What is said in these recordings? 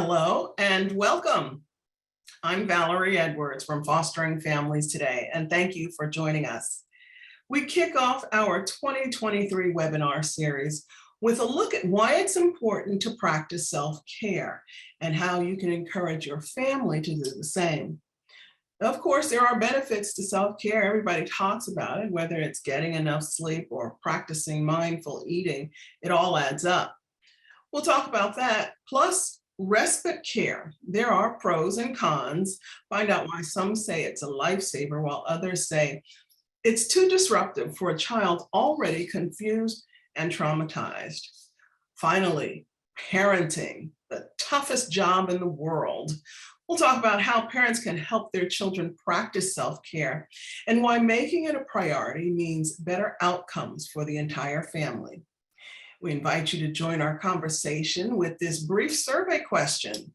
Hello and welcome. I'm Valerie Edwards from Fostering Families Today, and thank you for joining us. We kick off our 2023 webinar series with a look at why it's important to practice self-care and how you can encourage your family to do the same. Of course, there are benefits to self-care. Everybody talks about it, whether it's getting enough sleep or practicing mindful eating, it all adds up. We'll talk about that, plus respite care. There are pros and cons. Find out why some say it's a lifesaver while others say it's too disruptive for a child already confused and traumatized. Finally, parenting, the toughest job in the world. We'll talk about how parents can help their children practice self-care and why making it a priority means better outcomes for the entire family. We invite you to join our conversation with this brief survey question.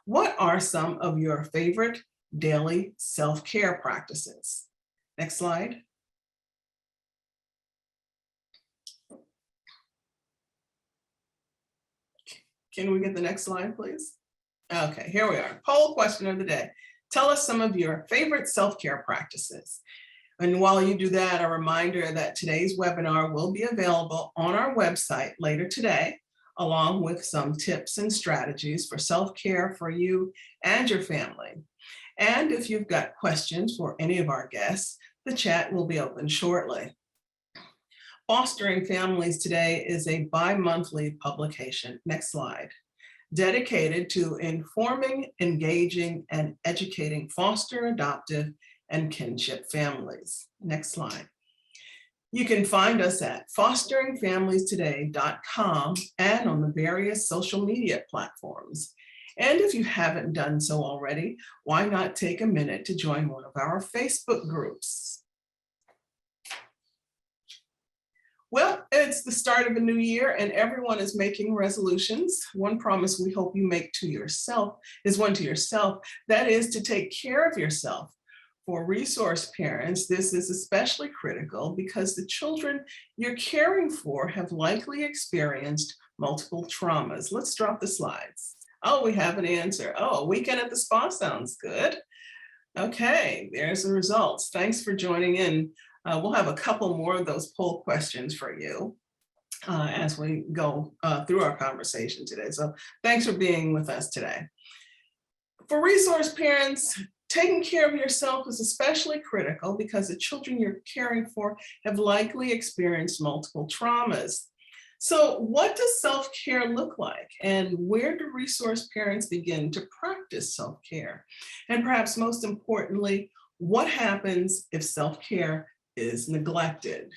What are some of your favorite daily self-care practices? Next slide. Can we get the next slide, please? Okay, here we are. Poll question of the day. Tell us some of your favorite self-care practices. And while you do that, a reminder that today's webinar will be available on our website later today, along with some tips and strategies for self-care for you and your family. And if you've got questions for any of our guests, the chat will be open shortly. Fostering Families Today is a bi-monthly publication. Next slide. Dedicated to informing, engaging, and educating foster, adoptive, and kinship families. Next slide. You can find us at fosteringfamilietoday.com and on the various social media platforms. And if you haven't done so already, why not take a minute to join one of our Facebook groups? Well, it's the start of a new year and everyone is making resolutions. One promise we hope you make to yourself is one to yourself, that is to take care of yourself. For resource parents, this is especially critical because the children you're caring for have likely experienced multiple traumas. Let's drop the slides. Oh, we have an answer. Oh, a weekend at the spa sounds good. Okay, there's the results. Thanks for joining in. We'll have a couple more of those poll questions for you as we go through our conversation today. So thanks for being with us today. For resource parents, taking care of yourself is especially critical because the children you're caring for have likely experienced multiple traumas. So what does self-care look like? And where do resource parents begin to practice self-care? And perhaps most importantly, what happens if self-care is neglected?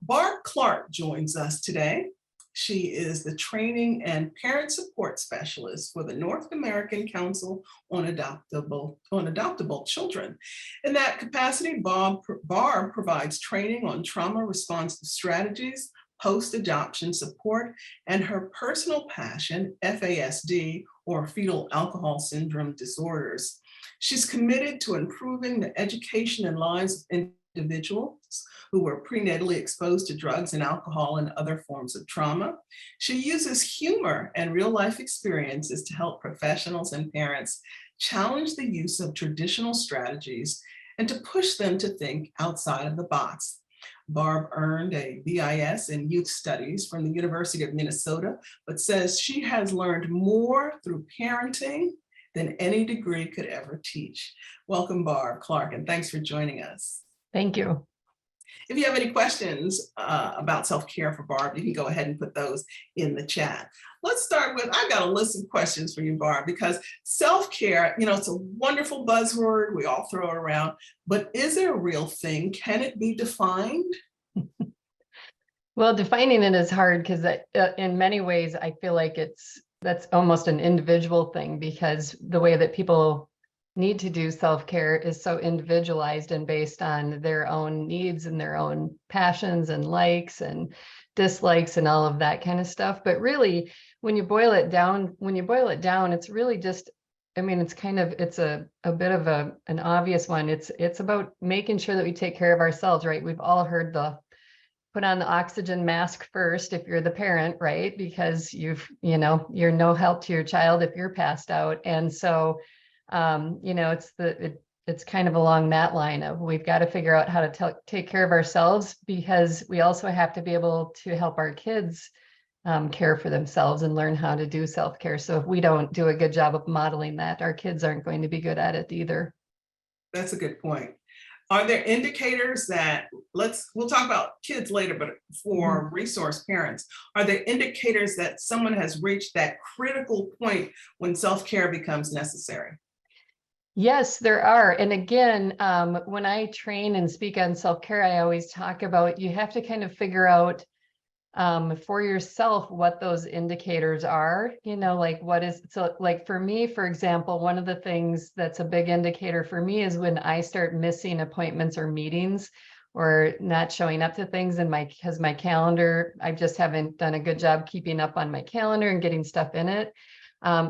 Barb Clark joins us today. She is the Training and Parent Support Specialist for the North American Council on Adoptable Children. In that capacity, Barb provides training on trauma responsive strategies, post-adoption support, and her personal passion, FASD, or fetal alcohol syndrome disorders. She's committed to improving the education and lives of individuals who were prenatally exposed to drugs and alcohol and other forms of trauma. She uses humor and real-life experiences to help professionals and parents challenge the use of traditional strategies and to push them to think outside of the box. Barb earned a BIS in Youth Studies from the University of Minnesota, but says she has learned more through parenting than any degree could ever teach. Welcome, Barb Clark, and thanks for joining us. Thank you. If you have any questions about self-care for Barb, you can go ahead and put those in the chat. Let's start with, I've got a list of questions for you, Barb, because self-care, it's a wonderful buzzword. We all throw it around, but is it a real thing? Can it be defined? Well, defining it is hard because in many ways, I feel like that's almost an individual thing because the way that people need to do self-care is so individualized and based on their own needs and their own passions and likes and dislikes and all of that kind of stuff. But really, when you boil it down, it's really just, I mean, it's a bit of an obvious one. It's about making sure that we take care of ourselves, right? We've all heard the put on the oxygen mask first if you're the parent, right? Because you're no help to your child if you're passed out. And so, it's kind of along that line of we've got to figure out how to take care of ourselves, because we also have to be able to help our kids care for themselves and learn how to do self-care. So if we don't do a good job of modeling that, our kids aren't going to be good at it either. That's a good point. Are there indicators that, we'll talk about kids later, but for resource parents, are there indicators that someone has reached that critical point when self-care becomes necessary? Yes, there are. And again, when I train and speak on self-care, I always talk about you have to kind of figure out for yourself what those indicators are, like for me, for example, one of the things that's a big indicator for me is when I start missing appointments or meetings or not showing up to things because my calendar, I just haven't done a good job keeping up on my calendar and getting stuff in it.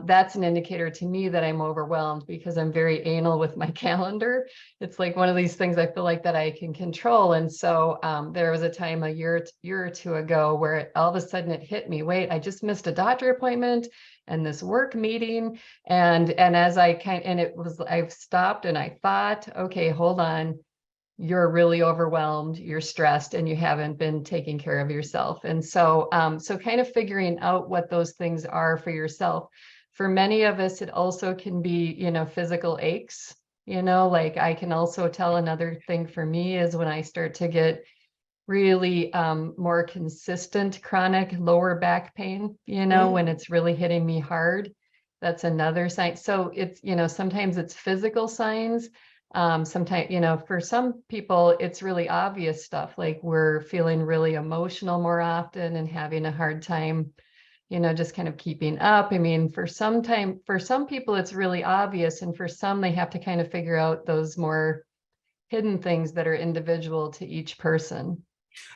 That's an indicator to me that I'm overwhelmed because I'm very anal with my calendar. It's like one of these things I feel like that I can control. And so there was a time a year or two ago where all of a sudden it hit me, wait, I just missed a doctor appointment and this work meeting. And as I've stopped and I thought, okay, hold on. You're really overwhelmed, you're stressed, and you haven't been taking care of yourself. And so, so kind of figuring out what those things are for yourself. For many of us, it also can be, physical aches, like I can also tell another thing for me is when I start to get really more consistent chronic lower back pain, when it's really hitting me hard, that's another sign. So it's, sometimes it's physical signs. Sometimes, for some people, it's really obvious stuff like we're feeling really emotional more often and having a hard time, just kind of keeping up. I mean, for some people, it's really obvious. And for some, they have to kind of figure out those more hidden things that are individual to each person.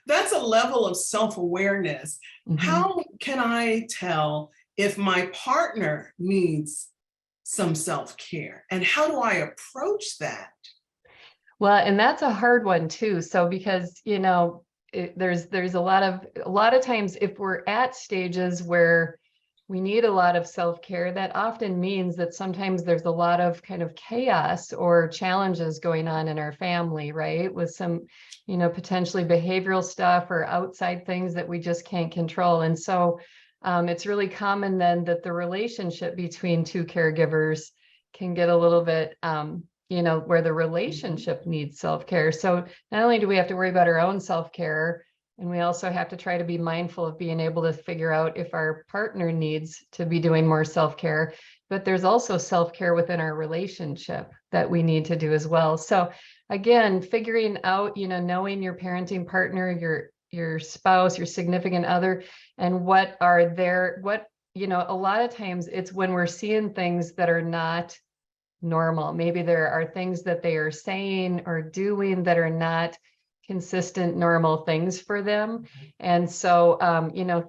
That's a level of self-awareness. How can I tell if my partner needs some self-care, and how do I approach that? Well, and that's a hard one too. So because, there's a lot of times if we're at stages where we need a lot of self-care, that often means that sometimes there's a lot of kind of chaos or challenges going on in our family, right? With some, potentially behavioral stuff or outside things that we just can't control. And so it's really common then that the relationship between two caregivers can get a little bit, where the relationship needs self-care. So not only do we have to worry about our own self-care, and we also have to try to be mindful of being able to figure out if our partner needs to be doing more self-care, but there's also self-care within our relationship that we need to do as well. So again, figuring out, knowing your parenting partner, your spouse, your significant other, and a lot of times it's when we're seeing things that are not normal. Maybe there are things that they are saying or doing that are not consistent, normal things for them. And so,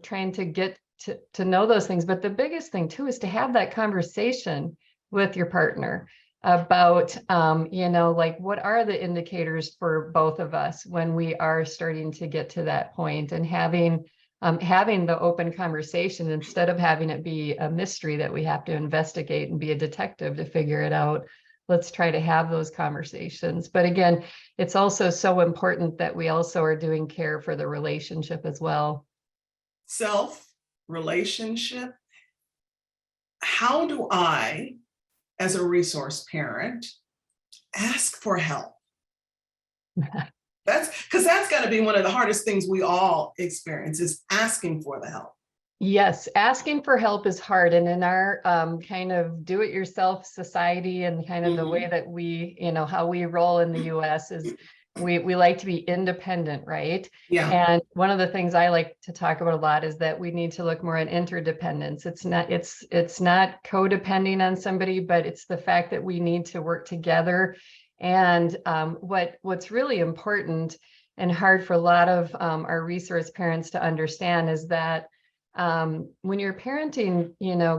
trying to get to know those things. But the biggest thing too is to have that conversation with your partner about, like what are the indicators for both of us when we are starting to get to that point, and having the open conversation instead of having it be a mystery that we have to investigate and be a detective to figure it out. Let's try to have those conversations. But again, it's also so important that we also are doing care for the relationship as well. Relationship. How do I, as a resource parent, ask for help? That's got to be one of the hardest things we all experience, is asking for the help. Yes, asking for help is hard. And in our kind of do-it-yourself society and kind of the way that we, how we roll in the US is we like to be independent, right? Yeah. And one of the things I like to talk about a lot is that we need to look more at interdependence. It's not codepending on somebody, but it's the fact that we need to work together. And what's really important and hard for a lot of our resource parents to understand is that when you're parenting,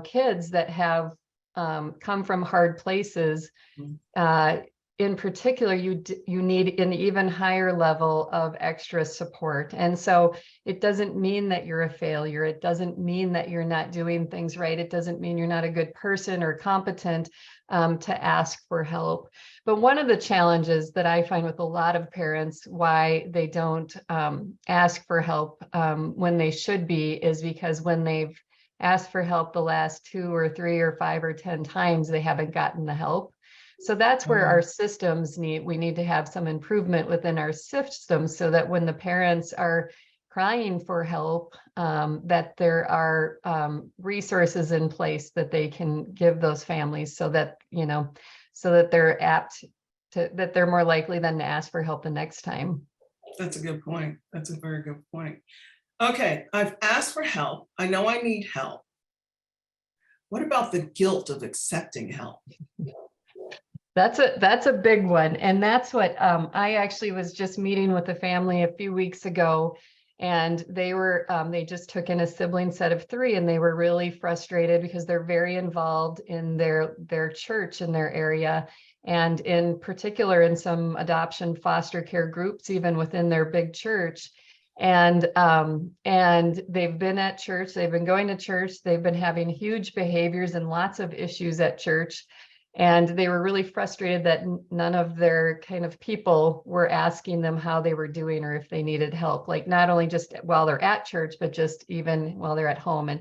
kids that have come from hard places, in particular, you need an even higher level of extra support. And so it doesn't mean that you're a failure. It doesn't mean that you're not doing things right. It doesn't mean you're not a good person or competent to ask for help. But one of the challenges that I find with a lot of parents, why they don't ask for help when they should be, is because when they've asked for help the last 2 or 3 or 5 or 10 times, they haven't gotten the help. So that's where our systems we need to have some improvement within our systems, so that when the parents are crying for help, that there are resources in place that they can give those families, so that, so that they're apt to, that they're more likely than to ask for help the next time. That's a good point. That's a very good point. Okay, I've asked for help. I know I need help. What about the guilt of accepting help? That's a big one. And that's what I actually was just meeting with a family a few weeks ago, and they just took in a sibling set of 3, and they were really frustrated because they're very involved in their church in their area, and in particular in some adoption foster care groups, even within their big church. And they've been at church, they've been going to church, they've been having huge behaviors and lots of issues at church. And they were really frustrated that none of their kind of people were asking them how they were doing or if they needed help, like not only just while they're at church, but just even while they're at home.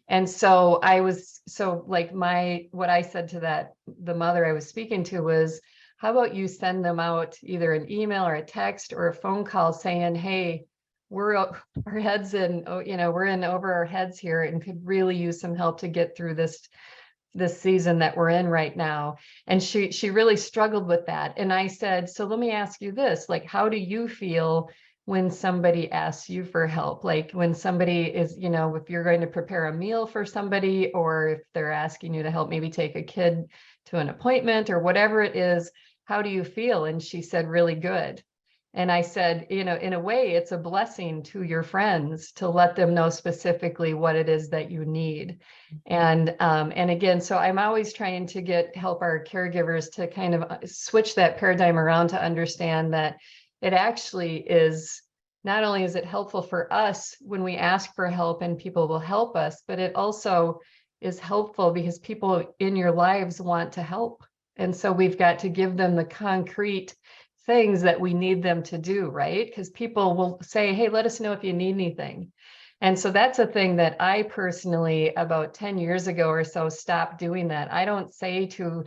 And so what I said to the mother I was speaking to was, how about you send them out either an email or a text or a phone call saying, hey, we're our heads in, we're in over our heads here and could really use some help to get through this season that we're in right now. And she really struggled with that. And I said, so let me ask you this, like, how do you feel when somebody asks you for help? Like when somebody is, if you're going to prepare a meal for somebody, or if they're asking you to help maybe take a kid to an appointment or whatever it is, how do you feel? And she said, really good. And I said, in a way, it's a blessing to your friends to let them know specifically what it is that you need. And again, so I'm always trying to help our caregivers to kind of switch that paradigm around, to understand that it actually is, not only is it helpful for us when we ask for help and people will help us, but it also is helpful because people in your lives want to help. And so we've got to give them the concrete things that we need them to do, right? Because people will say, hey, let us know if you need anything. And so that's a thing that I personally, about 10 years ago or so, stopped doing that. I don't say to,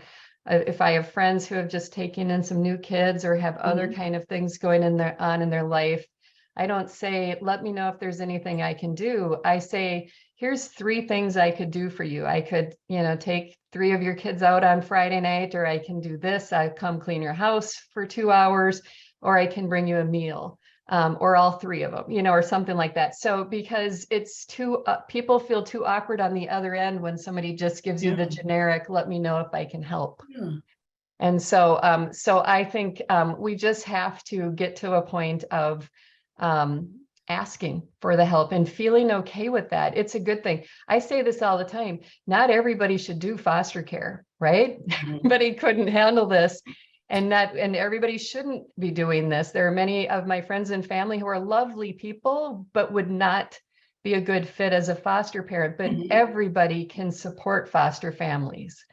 if I have friends who have just taken in some new kids or have other kind of things going on in their life, I don't say, let me know if there's anything I can do. I say, here's 3 things I could do for you. I could, take 3 of your kids out on Friday night, or I can do this. I come clean your house for 2 hours, or I can bring you a meal, or all 3 of them, or something like that. So because it's people feel too awkward on the other end when somebody just gives you the generic, let me know if I can help. And so I think we just have to get to a point of asking for the help and feeling okay with that. It's a good thing. I say this all the time. Not everybody should do foster care, right? Everybody couldn't handle this, and everybody shouldn't be doing this. There are many of my friends and family who are lovely people, but would not be a good fit as a foster parent, but everybody can support foster families.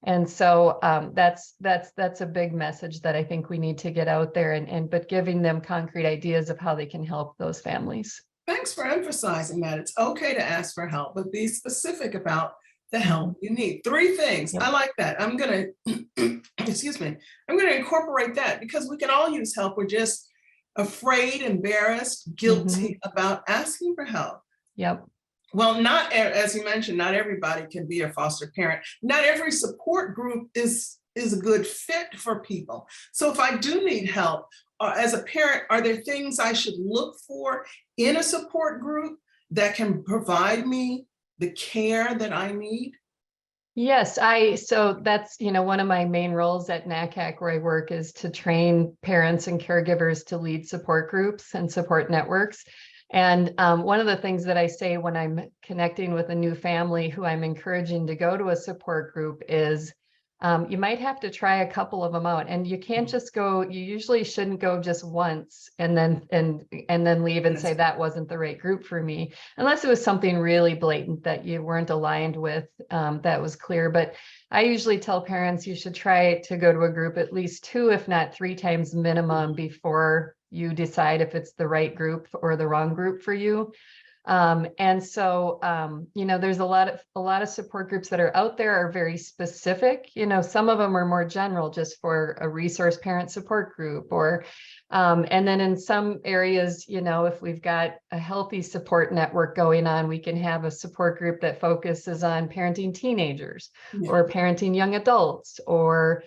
And so that's a big message that I think we need to get out there, but giving them concrete ideas of how they can help those families. Thanks for emphasizing that. It's okay to ask for help, but be specific about the help you need. 3 things. I like that. I'm going to, excuse me, I'm going to incorporate that, because we can all use help. We're just afraid, embarrassed, guilty about asking for help. Yep. Well, as you mentioned, not everybody can be a foster parent. Not every support group is a good fit for people. So if I do need help, as a parent, are there things I should look for in a support group that can provide me the care that I need? Yes, so that's, one of my main roles at NACAC where I work is to train parents and caregivers to lead support groups and support networks. And one of the things that I say when I'm connecting with a new family who I'm encouraging to go to a support group is, you might have to try a couple of them out, and you can't just go, you usually shouldn't go just once and then leave and say that wasn't the right group for me, unless it was something really blatant that you weren't aligned with, that was clear. But I usually tell parents you should try to go to a group at least 2, if not 3 times minimum before you decide if it's the right group or the wrong group for you. And so, there's a lot of support groups that are out there are very specific. Some of them are more general, just for a resource parent support group, or, and then in some areas, if we've got a healthy support network going on, we can have a support group that focuses on parenting teenagers, or parenting young adults, or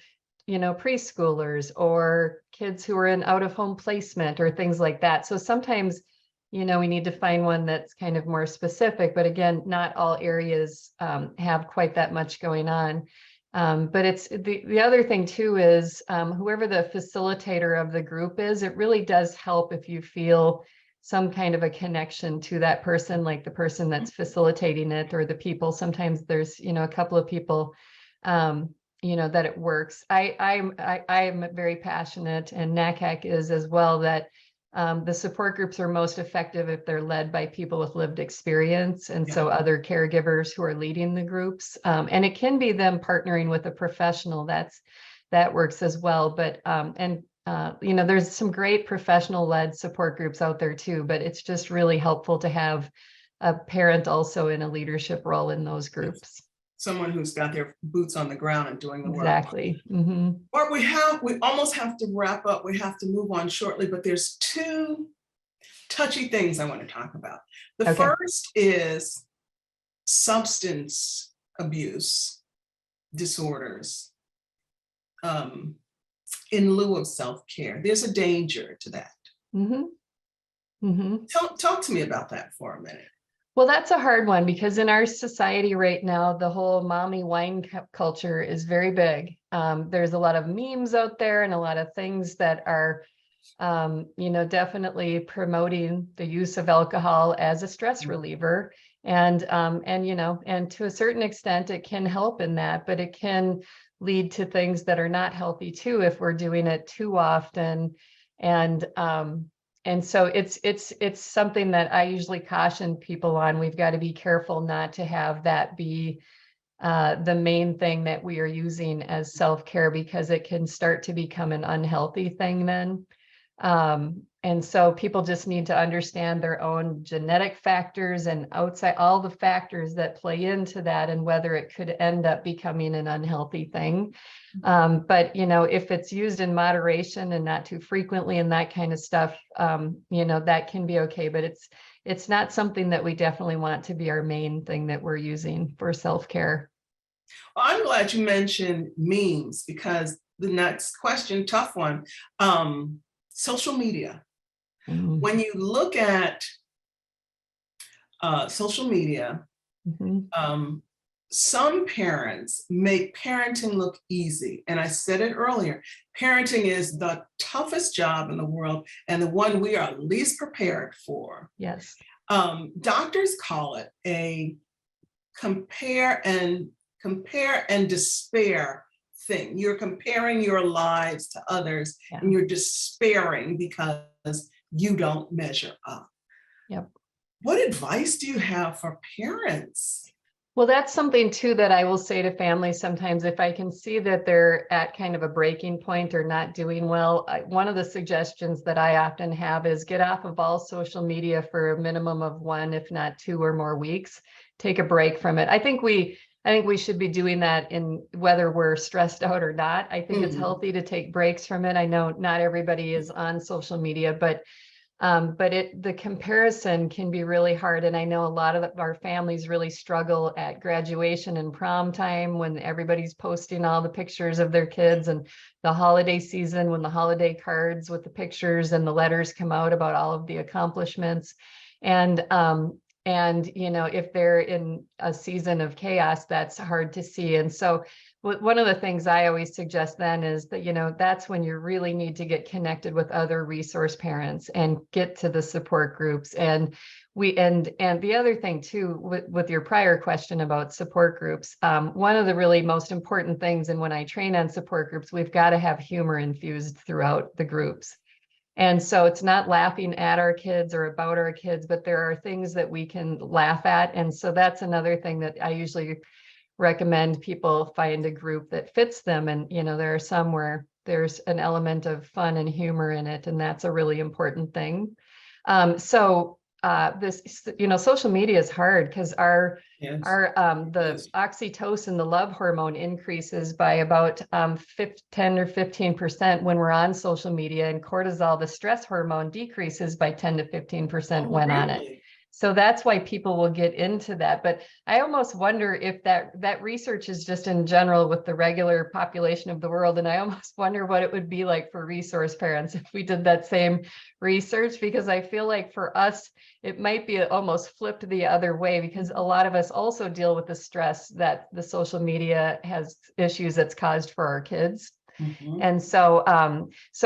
preschoolers, or kids who are in out-of-home placement, or things like that. So sometimes we need to find one that's kind of more specific, but again, not all areas have quite that much going on. But it's the other thing too is whoever the facilitator of the group is, it really does help if you feel some kind of a connection to that person, like the person that's facilitating it, or the people. Sometimes there's, a couple of people, that it works. I'm very passionate, and NACAC is as well, that the support groups are most effective if they're led by people with lived experience. And so other caregivers who are leading the groups, and it can be them partnering with a professional, that works as well. But, there's some great professional led support groups out there too, but it's just really helpful to have a parent also in a leadership role in those groups. Someone who's got their boots on the ground and doing the work. Exactly. Mm-hmm. Or we almost have to wrap up. We have to move on shortly, but there's 2 touchy things I want to talk about. The first is substance abuse disorders in lieu of self-care. There's a danger to that. Mm-hmm. Mm-hmm. Talk to me about that for a minute. Well, that's a hard one, because in our society right now, the whole mommy wine culture is very big. There's a lot of memes out there and a lot of things that are, definitely promoting the use of alcohol as a stress reliever. And to a certain extent, it can help in that, but it can lead to things that are not healthy too, if we're doing it too often. And so it's something that I usually caution people on. We've got to be careful not to have that be the main thing that we are using as self-care, because it can start to become an unhealthy thing then. And so people just need to understand their own genetic factors and outside all the factors that play into that, and whether it could end up becoming an unhealthy thing. But, if it's used in moderation and not too frequently and that kind of stuff, that can be okay. But it's not something that we definitely want to be our main thing that we're using for self-care. Well, I'm glad you mentioned memes, because the next question, tough one, social media. Mm-hmm. When you look at social media, mm-hmm. Some parents make parenting look easy. And I said it earlier, parenting is the toughest job in the world and the one we are least prepared for. Yes. Doctors call it a compare and despair thing. You're comparing your lives to others, and you're despairing because you don't measure up. Yep. What advice do you have for parents? Well, that's something too that I will say to families sometimes, if I can see that they're at kind of a breaking point or not doing well. One of the suggestions that I often have is get off of all social media for a minimum of 1, if not 2 or more weeks. Take a break from it. I think we should be doing that in whether we're stressed out or not. I think it's healthy to take breaks from it. I know not everybody is on social media, but the comparison can be really hard. And I know a lot of our families really struggle at graduation and prom time, when everybody's posting all the pictures of their kids, and the holiday season, when the holiday cards with the pictures and the letters come out about all of the accomplishments. And And, if they're in a season of chaos, that's hard to see. And so one of the things I always suggest then is that, that's when you really need to get connected with other resource parents and get to the support groups. And the other thing too, with your prior question about support groups, one of the really most important things, and when I train on support groups, we've got to have humor infused throughout the groups. And so it's not laughing at our kids or about our kids, but there are things that we can laugh at. And so that's another thing that I usually recommend people find a group that fits them. And, there are some where there's an element of fun and humor in it, and that's a really important thing. Social media is hard because the Yes. oxytocin, the love hormone, increases by about 10 or 15% when we're on social media, and cortisol, the stress hormone, decreases by 10 to 15% Oh, when on it. really? So that's why people will get into that. But I almost wonder if that research is just in general with the regular population of the world. And I almost wonder what it would be like for resource parents if we did that same research, because I feel like for us, it might be almost flipped the other way, because a lot of us also deal with the stress that the social media has issues that's caused for our kids. Mhm. And so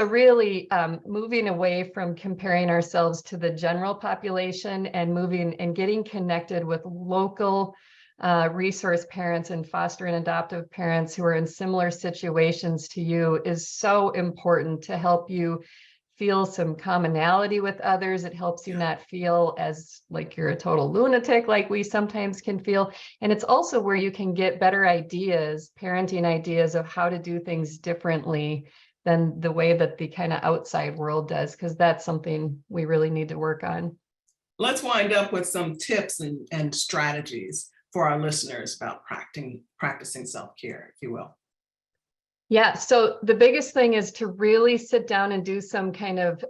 really moving away from comparing ourselves to the general population and moving and getting connected with local resource parents and foster and adoptive parents who are in similar situations to you is so important to help you feel some commonality with others. It helps you not feel as like you're a total lunatic like we sometimes can feel. And it's also where you can get better ideas, parenting ideas of how to do things differently than the way that the kind of outside world does, because that's something we really need to work on. Let's wind up with some tips and strategies for our listeners about practicing self-care, if you will. Yeah, so the biggest thing is to really sit down and do some kind of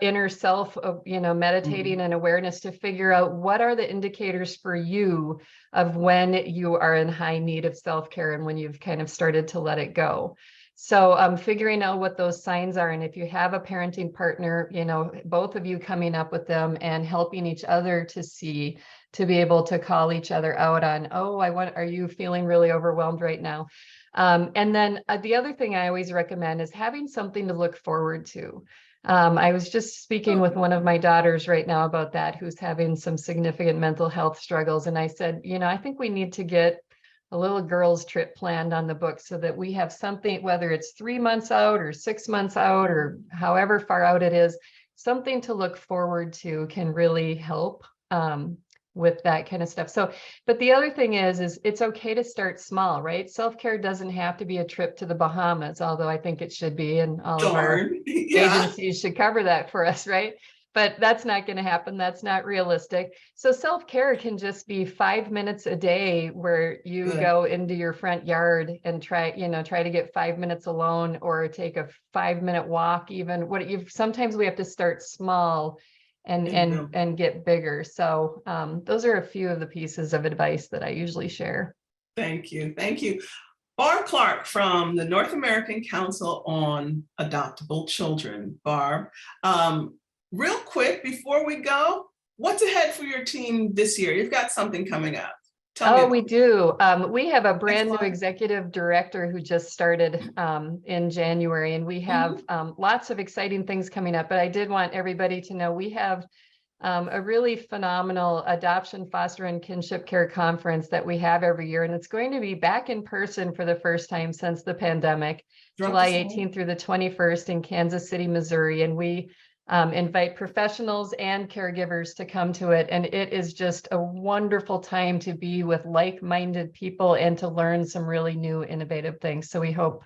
inner self of, meditating and awareness to figure out what are the indicators for you of when you are in high need of self-care and when you've kind of started to let it go. So figuring out what those signs are. And if you have a parenting partner, both of you coming up with them and helping each other to be able to call each other out on, are you feeling really overwhelmed right now? And then the other thing I always recommend is having something to look forward to. I was just speaking with one of my daughters right now about that, who's having some significant mental health struggles. And I said, I think we need to get a little girls' trip planned on the book so that we have something, whether it's 3 months out or 6 months out or however far out it is, something to look forward to can really help. With that kind of stuff. So, but the other thing is it's okay to start small, right? Self-care doesn't have to be a trip to the Bahamas, although I think it should be, and all of our Darn, yeah. agencies should cover that for us, right? But that's not going to happen. That's not realistic. So self-care can just be 5 minutes a day where you Good. go into your front yard and try to get 5 minutes alone, or take a 5-minute walk. Even sometimes we have to start small and get bigger. So those are a few of the pieces of advice that I usually share. Thank you. Thank you. Barb Clark from the North American Council on Adoptable Children. Barb, real quick before we go, what's ahead for your team this year? You've got something coming up. Tell me. We do. We have a brand new slide. executive director who just started in January, and we have lots of exciting things coming up. But I did want everybody to know we have a really phenomenal adoption, foster, and kinship care conference that we have every year. And it's going to be back in person for the first time since the pandemic, July 18th through the 21st in Kansas City, Missouri. And we invite professionals and caregivers to come to it. And it is just a wonderful time to be with like-minded people and to learn some really new, innovative things. So we hope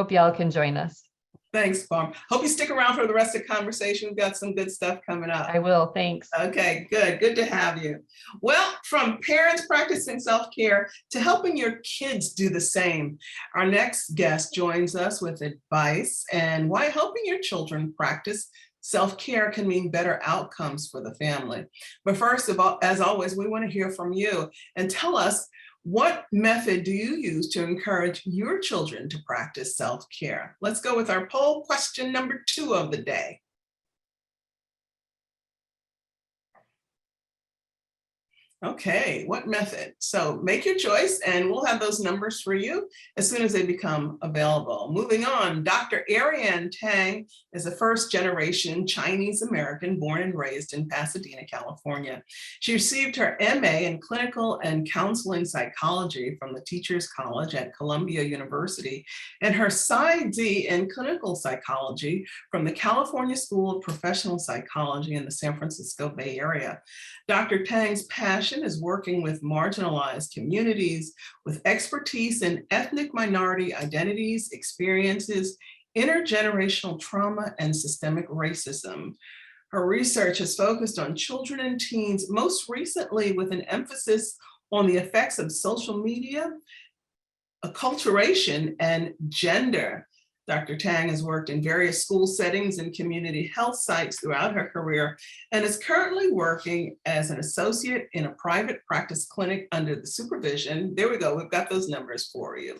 y'all can join us. Thanks, Barb. Hope you stick around for the rest of the conversation. We've got some good stuff coming up. I will. Thanks. Okay, good. Good to have you. Well, from parents practicing self-care to helping your kids do the same, our next guest joins us with advice and why helping your children practice self-care can mean better outcomes for the family. But first of all, as always, we want to hear from you and tell us, what method do you use to encourage your children to practice self-care? Let's go with our poll question number 2 of the day. Okay, what method? So make your choice and we'll have those numbers for you as soon as they become available. Moving on, Dr. Ariane Tang is a first generation Chinese American born and raised in Pasadena, California. She received her MA in clinical and counseling psychology from the Teachers College at Columbia University and her PsyD in clinical psychology from the California School of Professional Psychology in the San Francisco Bay Area. Dr. Tang's passion is working with marginalized communities with expertise in ethnic minority identities, experiences, intergenerational trauma, and systemic racism. Her research has focused on children and teens, most recently with an emphasis on the effects of social media, acculturation, and gender. Dr. Tang has worked in various school settings and community health sites throughout her career and is currently working as an associate in a private practice clinic under the supervision. There we go, we've got those numbers for you.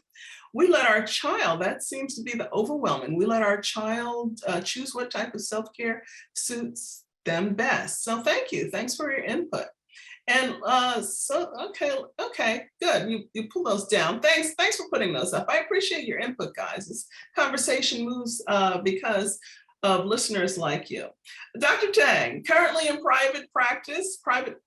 We let our child, that seems to be the overwhelming, we let our child choose what type of self-care suits them best. So thank you, thanks for your input. And okay, good. You pull those down. Thanks for putting those up. I appreciate your input, guys. This conversation moves because of listeners like you. Dr. Tang, currently in private practice, private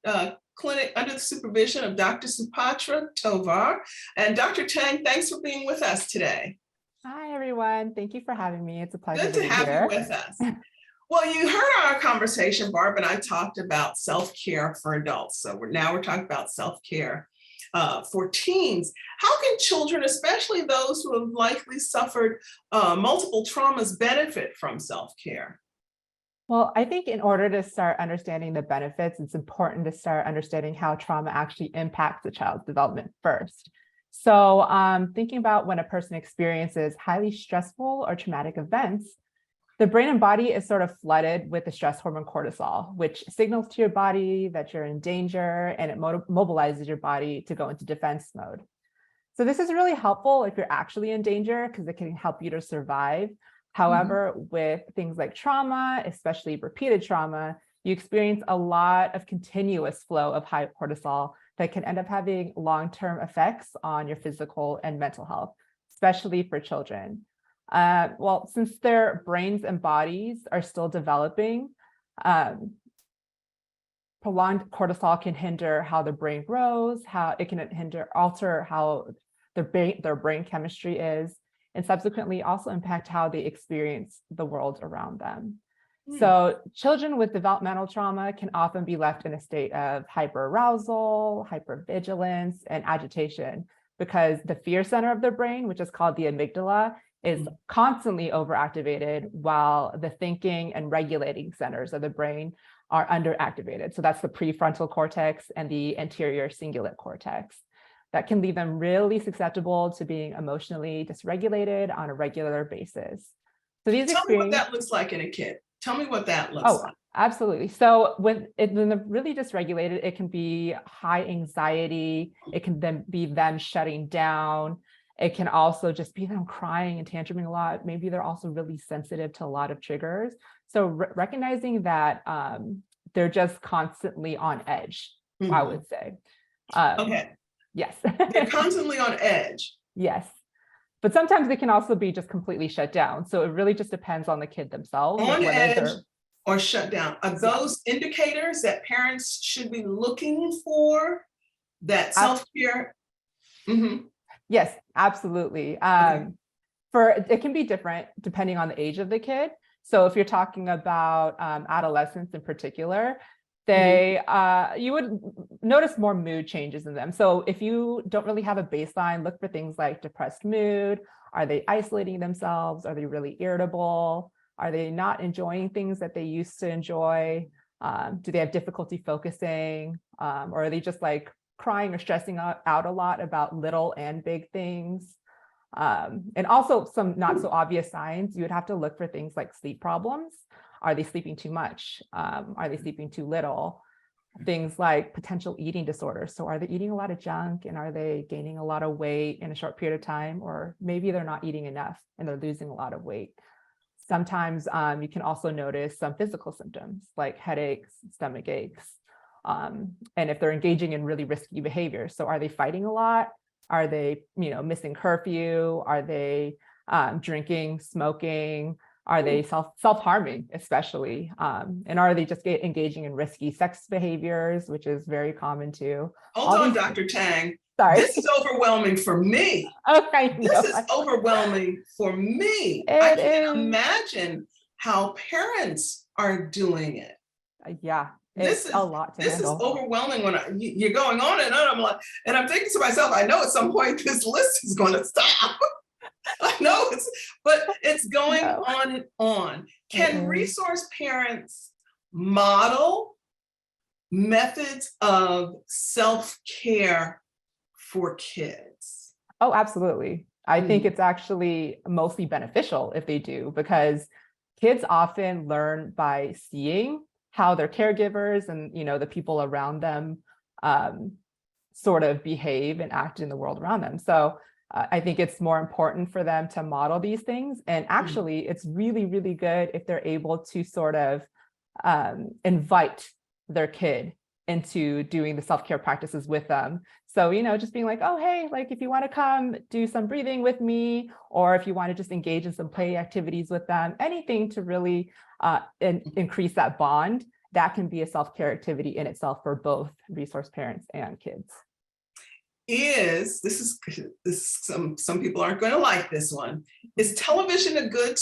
clinic under the supervision of Dr. Supatra Tovar. And Dr. Tang, thanks for being with us today. Hi, everyone. Thank you for having me. It's a pleasure Good to to be have here. you with us. Well, you heard our conversation, Barb and I talked about self-care for adults. So we're talking about self-care for teens. How can children, especially those who have likely suffered multiple traumas, benefit from self-care? Well, I think in order to start understanding the benefits, it's important to start understanding how trauma actually impacts the child's development first. So thinking about when a person experiences highly stressful or traumatic events, the brain and body is sort of flooded with the stress hormone cortisol, which signals to your body that you're in danger, and it mobilizes your body to go into defense mode. So this is really helpful if you're actually in danger because it can help you to survive. However, with things like trauma, especially repeated trauma, you experience a lot of continuous flow of high cortisol that can end up having long-term effects on your physical and mental health, especially for children. Well, since their brains and bodies are still developing, prolonged cortisol can hinder how the brain grows, how it can alter how their brain chemistry is, and subsequently also impact how they experience the world around them. So children with developmental trauma can often be left in a state of hyperarousal, hypervigilance, and agitation because the fear center of the brain, which is called the amygdala, is constantly overactivated while the thinking and regulating centers of the brain are underactivated. So that's the prefrontal cortex and the anterior cingulate cortex. That can leave them really susceptible to being emotionally dysregulated on a regular basis. So these Tell me what that looks like in a kid. Tell me what that looks like. Absolutely. So when they're really dysregulated, it can be high anxiety. It can then be them shutting down. It can also just be them crying and tantruming a lot. Maybe they're also really sensitive to a lot of triggers. So recognizing that they're just constantly on edge, I would say. Okay. Yes. They're constantly on edge. Yes. But sometimes they can also be just completely shut down. So it really just depends on the kid themselves. On edge or shut down. Are those indicators that parents should be looking for that self-care? Yes, absolutely. It can be different depending on the age of the kid. So if you're talking about adolescents in particular, you would notice more mood changes in them. So if you don't really have a baseline, look for things like depressed mood. Are they isolating themselves? Are they really irritable? Are they not enjoying things that they used to enjoy? Do they have difficulty focusing? Or are they just like crying or stressing out a lot about little and big things? And also some not so obvious signs, you would have to look for things like sleep problems. Are they sleeping too much? Are they sleeping too little? Things like potential eating disorders. So are they eating a lot of junk and are they gaining a lot of weight in a short period of time? Or maybe they're not eating enough and they're losing a lot of weight. Sometimes you can also notice some physical symptoms like headaches, stomach aches, And if they're engaging in really risky behavior. So are they fighting a lot? Are they, missing curfew? Are they drinking, smoking? Are they self-harming, especially? And are they just engaging in risky sex behaviors, which is very common too? Hold on, Dr. Tang. Sorry. This is overwhelming for me. Okay. This is overwhelming for me. I can't imagine how parents are doing it. Yeah, it's a lot to handle. This is overwhelming when you're going on and on. I'm like, and I'm thinking to myself, I know at some point this list is going to stop. I know but it's going on and on. Can resource parents model methods of self-care for kids? Oh, absolutely. I think it's actually mostly beneficial if they do, because kids often learn by seeing how their caregivers and, the people around them sort of behave and act in the world around them. So I think it's more important for them to model these things. And actually, it's really, really good if they're able to sort of invite their kid into doing the self-care practices with them. So, just being like, oh, hey, like if you want to come do some breathing with me, or if you want to just engage in some play activities with them, anything to really increase that bond, that can be a self-care activity in itself for both resource parents and kids. This is some people aren't going to like this one. Is television a good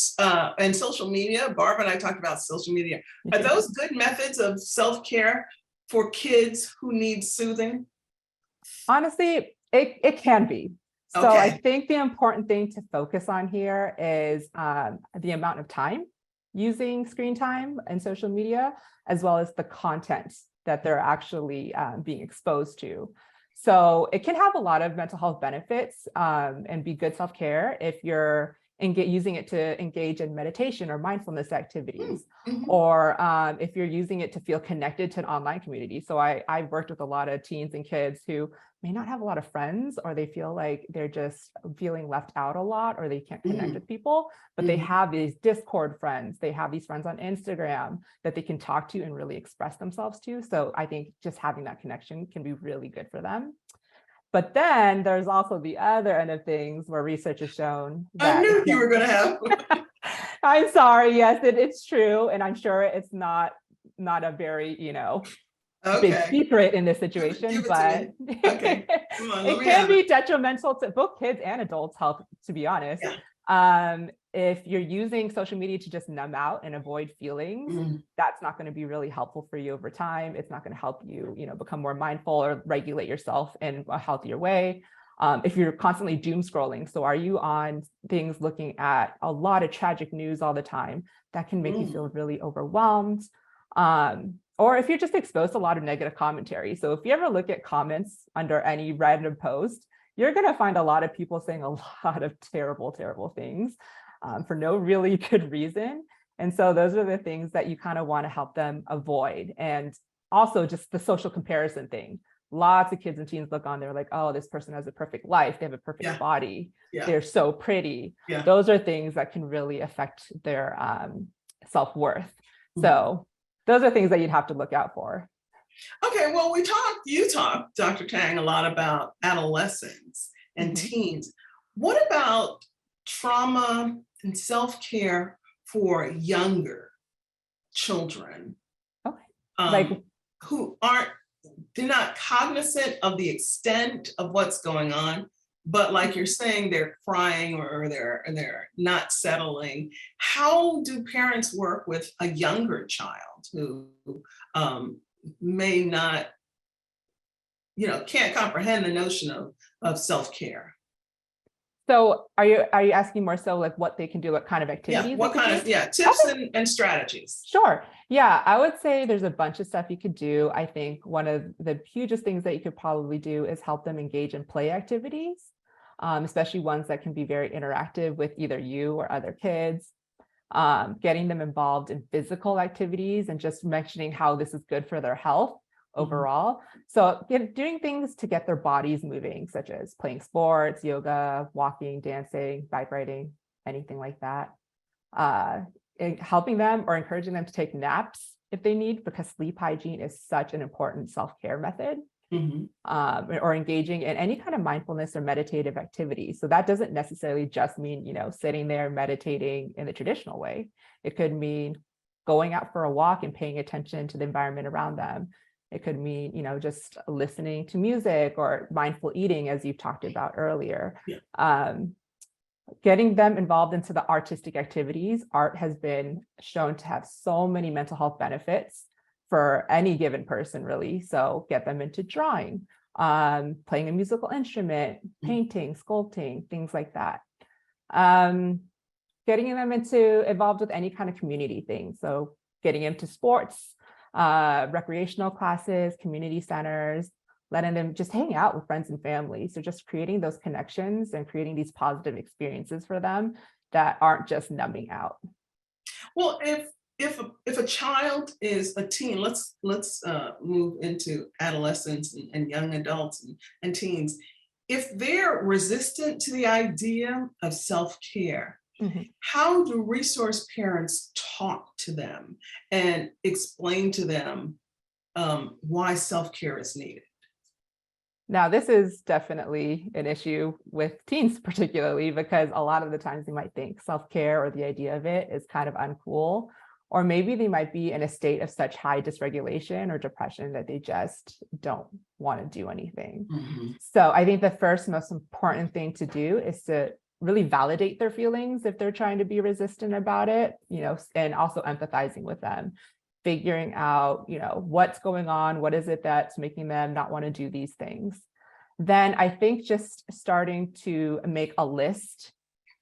and social media? Barbara and I talked about social media. Are those good methods of self-care for kids who need soothing? Honestly, it can be. So Okay. I think the important thing to focus on here is the amount of time using screen time and social media, as well as the content that they're actually being exposed to. So it can have a lot of mental health benefits and be good self-care if you're using it to engage in meditation or mindfulness activities, or if you're using it to feel connected to an online community. So I've worked with a lot of teens and kids who may not have a lot of friends, or they feel like they're just feeling left out a lot, or they can't connect with people, but they have these Discord friends. They have these friends on Instagram that they can talk to and really express themselves to. So I think just having that connection can be really good for them. But then there's also the other end of things where research has shown that I knew you were going to have. I'm sorry. Yes, it's true. And I'm sure it's not a very, big secret in this situation, but it can be detrimental to both kids and adults' health, to be honest. If you're using social media to just numb out and avoid feelings, that's not going to be really helpful for you over time. It's not going to help you, become more mindful or regulate yourself in a healthier way. If you're constantly doom scrolling, so are you on things looking at a lot of tragic news all the time, that can make you feel really overwhelmed. Or if you're just exposed to a lot of negative commentary. So if you ever look at comments under any random post, you're going to find a lot of people saying a lot of terrible, terrible things for no really good reason. And so those are the things that you kind of want to help them avoid. And also just the social comparison thing. Lots of kids and teens look on, they're like, oh, this person has a perfect life. They have a perfect body. They're so pretty. Those are things that can really affect their self-worth. So those are things that you'd have to look out for. Okay, well, you talked, Dr. Tang, a lot about adolescents and teens. What about trauma and self-care for younger children? Okay. They're not cognizant of the extent of what's going on, but like you're saying, they're crying or they're not settling. How do parents work with a younger child who may not, can't comprehend the notion of self-care? So are you asking more so like what they can do, what kind of activities? What kind of tips and strategies? Sure. Yeah, I would say there's a bunch of stuff you could do. I think one of the hugest things that you could probably do is help them engage in play activities, especially ones that can be very interactive with either you or other kids. Getting them involved in physical activities and just mentioning how this is good for their health overall. So doing things to get their bodies moving, such as playing sports, yoga, walking, dancing, bike riding, anything like that. Helping them or encouraging them to take naps if they need, because sleep hygiene is such an important self-care method. Mhm. Or engaging in any kind of mindfulness or meditative activity. So that doesn't necessarily just mean, sitting there meditating in the traditional way. It could mean going out for a walk and paying attention to the environment around them. It could mean, just listening to music or mindful eating, as you've talked about earlier. Yeah. Getting them involved into the artistic activities. Art has been shown to have so many mental health benefits for any given person, really. So get them into drawing, playing a musical instrument, painting, sculpting, things like that. Getting them involved with any kind of community thing. So getting into sports, recreational classes, community centers, letting them just hang out with friends and family. So just creating those connections and creating these positive experiences for them that aren't just numbing out. Well, if a child is a teen, let's move into adolescents and young adults and teens. If they're resistant to the idea of self-care, Mhm. how do resource parents talk to them and explain to them why self-care is needed? Now, this is definitely an issue with teens, particularly because a lot of the times they might think self-care or the idea of it is kind of uncool, or maybe they might be in a state of such high dysregulation or depression that they just don't want to do anything. Mhm. So I think the first most important thing to do is to really validate their feelings if they're trying to be resistant about it, and also empathizing with them, figuring out, what's going on, what is it that's making them not want to do these things. Then I think just starting to make a list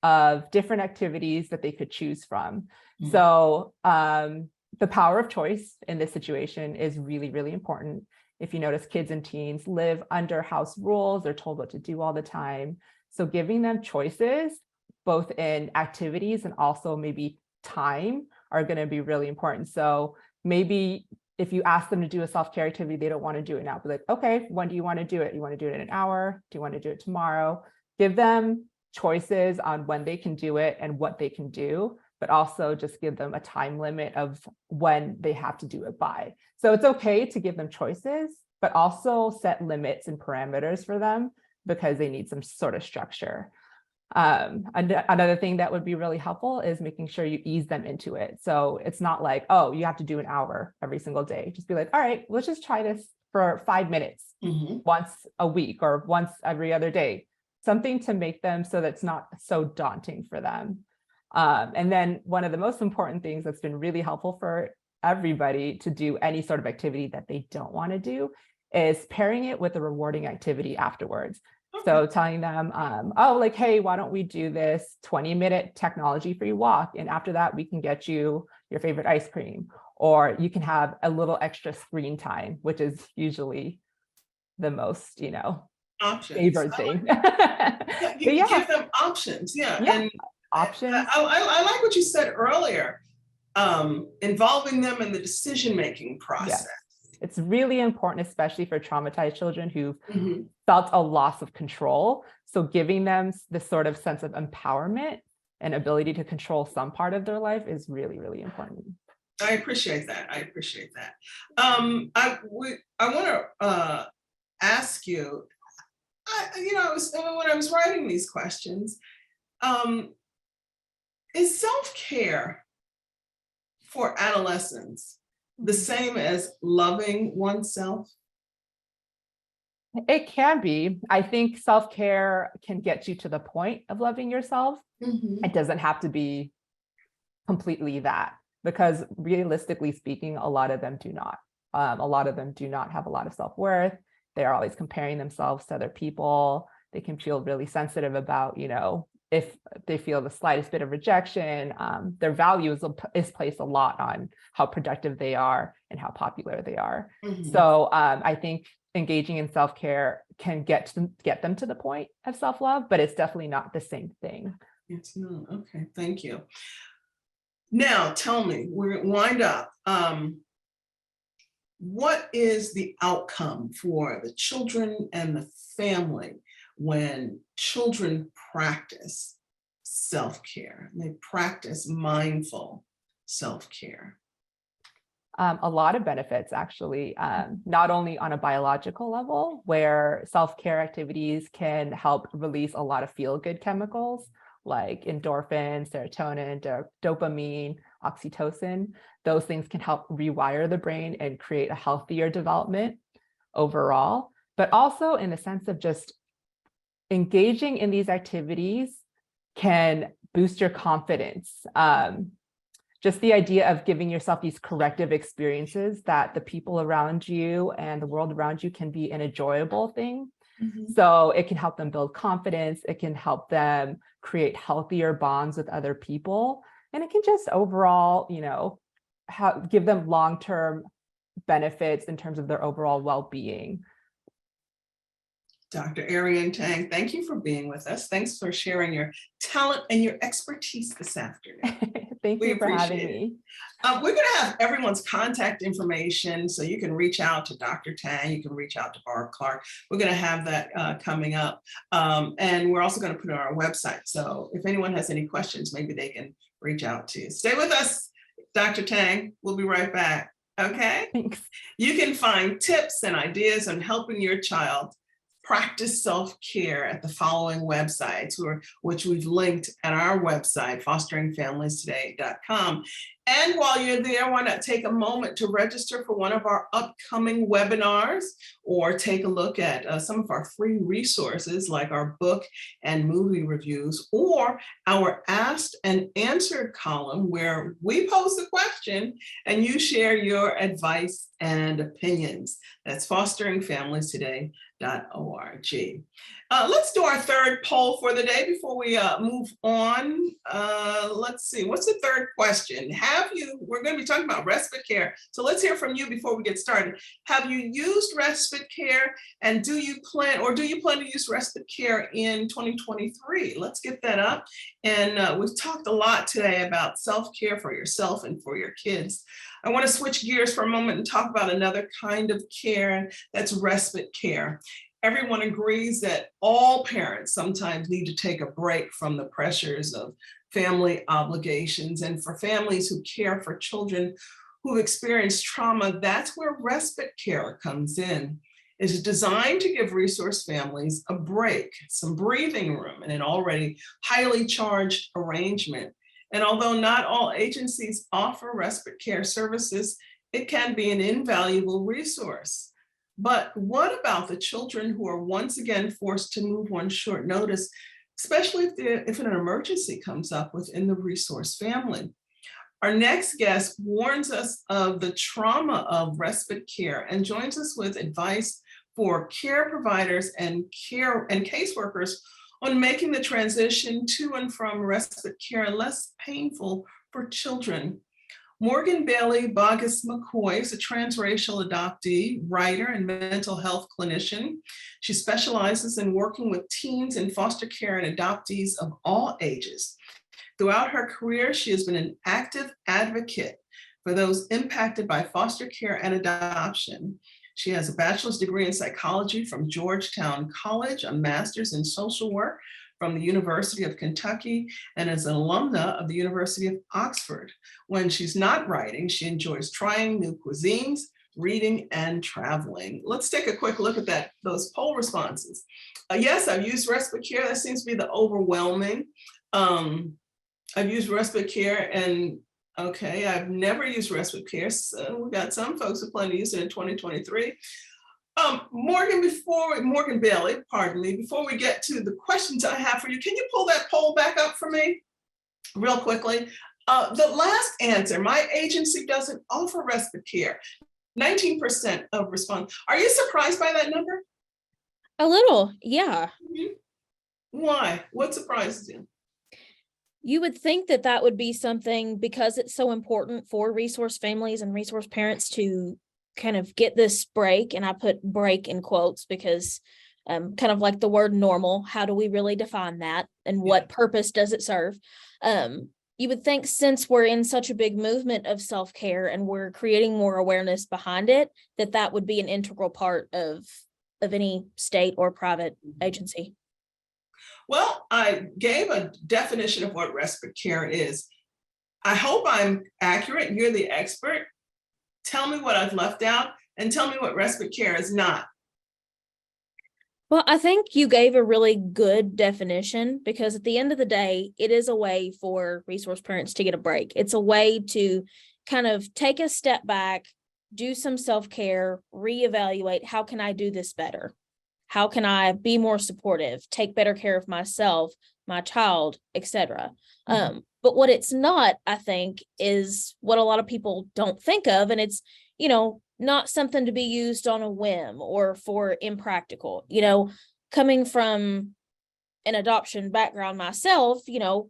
of different activities that they could choose from. Mhm. So the power of choice in this situation is really, really important. If you notice, kids and teens live under house rules, they're told what to do all the time. So giving them choices, both in activities and also maybe time, are going to be really important. So maybe if you ask them to do a self-care activity, they don't want to do it now. Be like, okay, when do you want to do it? You want to do it in an hour? Do you want to do it tomorrow? Give them choices on when they can do it and what they can do, but also just give them a time limit of when they have to do it by. So it's okay to give them choices, but also set limits and parameters for them because they need some sort of structure. Another thing that would be really helpful is making sure you ease them into it. So it's not like, oh, you have to do an hour every single day. Just be like, all right, let's just try this for 5 minutes Mhm. once a week or once every other day, something to make them so that's not so daunting for them. And then one of the most important things that's been really helpful for everybody to do any sort of activity that they don't want to do is pairing it with a rewarding activity afterwards. So Okay. telling them, hey, why don't we do this 20-minute technology-free walk? And after that, we can get you your favorite ice cream, or you can have a little extra screen time, which is usually the most, Options. favorite thing. Yeah, But you yeah, give them options. Yeah. yeah, And options. I like what you said earlier, involving them in the decision-making Yes. process. It's really important, especially for traumatized children who've Mhm. felt a loss of control. So giving them this sort of sense of empowerment and ability to control some part of their life is really, really important. I appreciate that. I appreciate that. I want to ask you. When I was writing these questions, um, is self-care for adolescents the same as loving oneself? It can be. I think self-care can get you to the point of loving yourself. Mhm. It doesn't have to be completely that, because realistically speaking, a lot of them do not. A lot of them do not have a lot of self-worth. They are always comparing themselves to other people. They can feel really sensitive about, if they feel the slightest bit of rejection. Their value is placed a lot on how productive they are and how popular they are. Mhm. So I think engaging in self-care can get them to the point of self-love, but it's definitely not the same thing. It's not. Okay, thank you. Now, tell me, we're going to wind up. What is the outcome for the children and the family when children practice self-care? They practice mindful self-care. a lot of benefits, actually, not only on a biological level, where self-care activities can help release a lot of feel-good chemicals like endorphins, serotonin, dopamine, oxytocin. Those things can help rewire the brain and create a healthier development overall, but also in the sense of just engaging in these activities can boost your confidence. Just the idea of giving yourself these corrective experiences that the people around you and the world around you can be an enjoyable thing. So it can help them build confidence. It can help them create healthier bonds with other people. And it can just overall, give them long-term benefits in terms of their overall well-being. Dr. Arian Tang, thank you for being with us. Thanks for sharing your talent and your expertise this afternoon. Thank you for having me. We're going to have everyone's contact information, so you can reach out to Dr. Tang, you can reach out to Barb Clark. We're going to have that coming up. And we're also going to put it on our website. So if anyone has any questions, maybe they can reach out to you. Stay with us, Dr. Tang. We'll be right back. Okay? Thanks. You can find tips and ideas on helping your child practice self-care at the following websites, which we've linked at our website, fosteringfamiliestoday.com. And while you're there, why not take a moment to register for one of our upcoming webinars, or take a look at some of our free resources like our book and movie reviews, or our Asked and Answered column, where we pose the question and you share your advice and opinions. That's fosteringfamiliestoday.org. Let's do our third poll for the day before we move on. Let's see, what's the third question? We're going to be talking about respite care. So let's hear from you before we get started. Have you used respite care, and do you plan to use respite care in 2023? Let's get that up. And we've talked a lot today about self-care for yourself and for your kids. I want to switch gears for a moment and talk about another kind of care, that's respite care. Everyone agrees that all parents sometimes need to take a break from the pressures of family obligations. And for families who care for children who've experienced trauma, that's where respite care comes in. It's designed to give resource families a break, some breathing room in an already highly charged arrangement. And although not all agencies offer respite care services, it can be an invaluable resource. But what about the children who are once again forced to move on short notice, especially if an emergency comes up within the resource family? Our next guest warns us of the trauma of respite care and joins us with advice for care providers and caseworkers on making the transition to and from respite care less painful for children. Morgan Bailey Bogus McCoy is a transracial adoptee, writer, and mental health clinician. She specializes in working with teens in foster care and adoptees of all ages. Throughout her career, she has been an active advocate for those impacted by foster care and adoption. She has a bachelor's degree in psychology from Georgetown College, a master's in social work from the University of Kentucky, and is an alumna of the University of Oxford. When she's not writing, she enjoys trying new cuisines, reading, and traveling. Let's take a quick look at those poll responses. Yes, I've used respite care. That seems to be the overwhelming. I've used respite care, and okay, I've never used respite care. So we got some folks who plan to use it in 2023. Morgan Bailey, pardon me, before we get to the questions I have for you, can you pull that poll back up for me real quickly? The last answer, my agency doesn't offer respite care. 19% of response. Are you surprised by that number? A little, yeah. Mm-hmm. Why? What surprises you? You would think that that would be something, because it's so important for resource families and resource parents to kind of get this break, and I put break in quotes because kind of like the word normal, how do we really define that, and what purpose does it serve? You would think, since we're in such a big movement of self-care and we're creating more awareness behind it, that that would be an integral part of any state or private agency. Well, I gave a definition of what respite care is. I hope I'm accurate. You're the expert. Tell me what I've left out and tell me what respite care is not. Well, I think you gave a really good definition, because at the end of the day, it is a way for resource parents to get a break. It's a way to kind of take a step back, do some self-care, reevaluate, how can I do this better? How can I be more supportive, take better care of myself, my child, etc. But what it's not, I think, is what a lot of people don't think of. And it's, not something to be used on a whim or for impractical. Coming from an adoption background myself,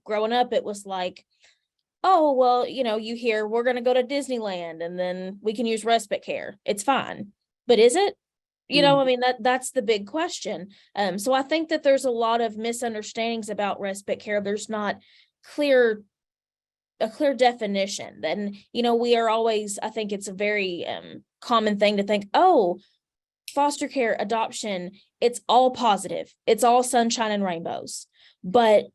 growing up, it was like, oh, well, you hear we're going to go to Disneyland and then we can use respite care. It's fine. But is it? I mean, that's the big question. So I think that there's a lot of misunderstandings about respite care. There's not a clear definition. Then, we are always, I think it's a very common thing to think, oh, foster care, adoption, it's all positive. It's all sunshine and rainbows. But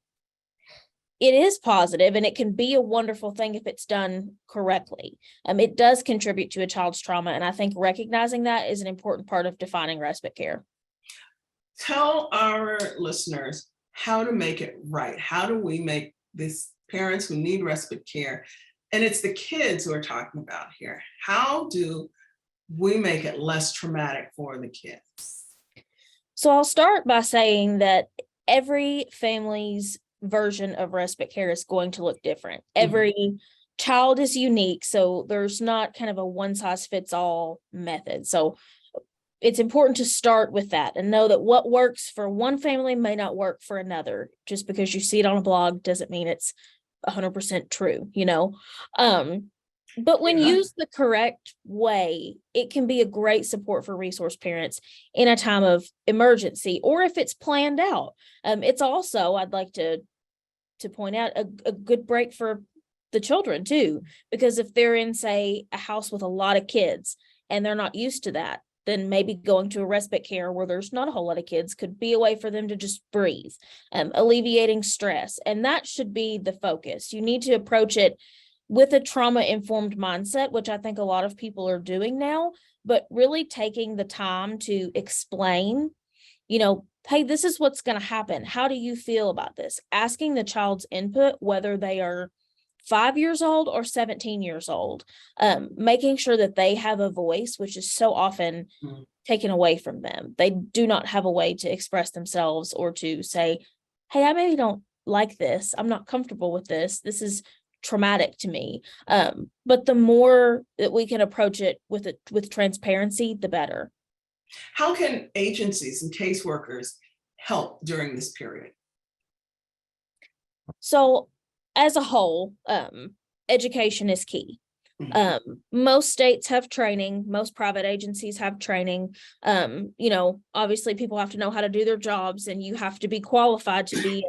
it is positive, and it can be a wonderful thing if it's done correctly. It does contribute to a child's trauma, and I think recognizing that is an important part of defining respite care. Tell our listeners how to make it right. How do we make this parents who need respite care, and it's the kids we're talking about here, how do we make it less traumatic for the kids? So I'll start by saying that every family's version of respite care is going to look different. Every child is unique, so there's not kind of a one size fits all method. So it's important to start with that and know that what works for one family may not work for another. Just because you see it on a blog doesn't mean it's 100% true, but when used the correct way, it can be a great support for resource parents in a time of emergency, or if it's planned out. It's also, I'd like to point out, a good break for the children too, because if they're in, say, a house with a lot of kids and they're not used to that, then maybe going to a respite care where there's not a whole lot of kids could be a way for them to just breathe, alleviating stress. And that should be the focus. You need to approach it with a trauma-informed mindset, which I think a lot of people are doing now, but really taking the time to explain, hey, this is what's going to happen. How do you feel about this? Asking the child's input, whether they are 5 years old or 17 years old, making sure that they have a voice, which is so often taken away from them. They do not have a way to express themselves or to say, hey, I maybe don't like this. I'm not comfortable with this. This is traumatic to me. But the more that we can approach it with transparency, the better. How can agencies and caseworkers help during this period? So as a whole, education is key. Most states have training, most private agencies have training. Obviously people have to know how to do their jobs, and you have to be qualified to be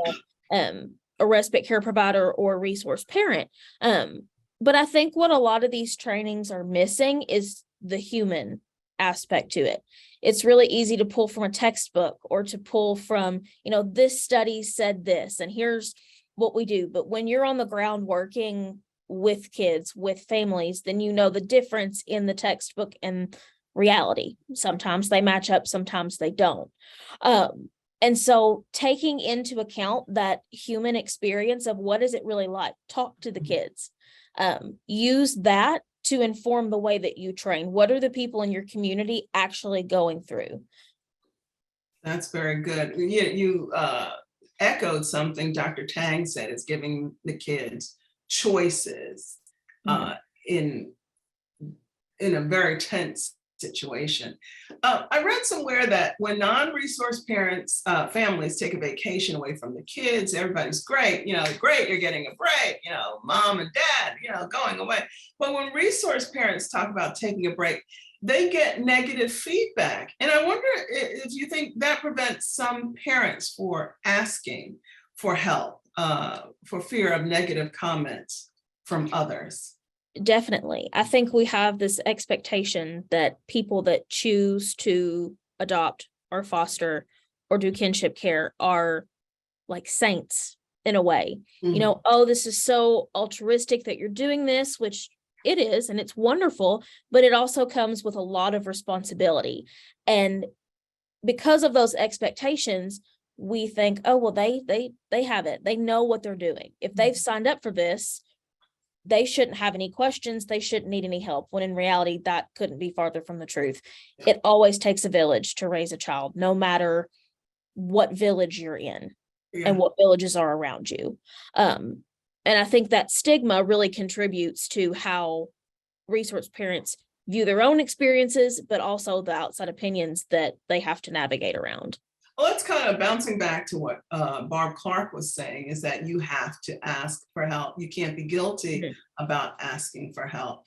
a respite care provider or a resource parent. But I think what a lot of these trainings are missing is the human aspect to it. It's really easy to pull from a textbook or to pull from, this study said this, and here's what we do. But when you're on the ground working with kids, with families, then the difference in the textbook and reality. Sometimes they match up, sometimes they don't. And so taking into account that human experience of what is it really like, talk to the kids, use that to inform the way that you train. What are the people in your community actually going through? That's very good. You echoed something Dr. Tang said, is giving the kids choices in a very tense situation. I read somewhere that when non-resource parents, families take a vacation away from the kids, everybody's great, great, you're getting a break, mom and dad, going away. But when resource parents talk about taking a break, they get negative feedback. And I wonder if you think that prevents some parents for asking for help, for fear of negative comments from others. Definitely. I think we have this expectation that people that choose to adopt or foster or do kinship care are like saints in a way. Oh, this is so altruistic that you're doing this, which it is, and it's wonderful, but it also comes with a lot of responsibility. And because of those expectations, we think, oh, well, they have it. They know what they're doing. If they've signed up for this, they shouldn't have any questions. They shouldn't need any help. When in reality, that couldn't be farther from the truth. It always takes a village to raise a child, no matter what village you're in and what villages are around you. And I think that stigma really contributes to how resource parents view their own experiences, but also the outside opinions that they have to navigate around. Well, it's kind of bouncing back to what Barb Clark was saying, is that you have to ask for help. You can't be guilty about asking for help.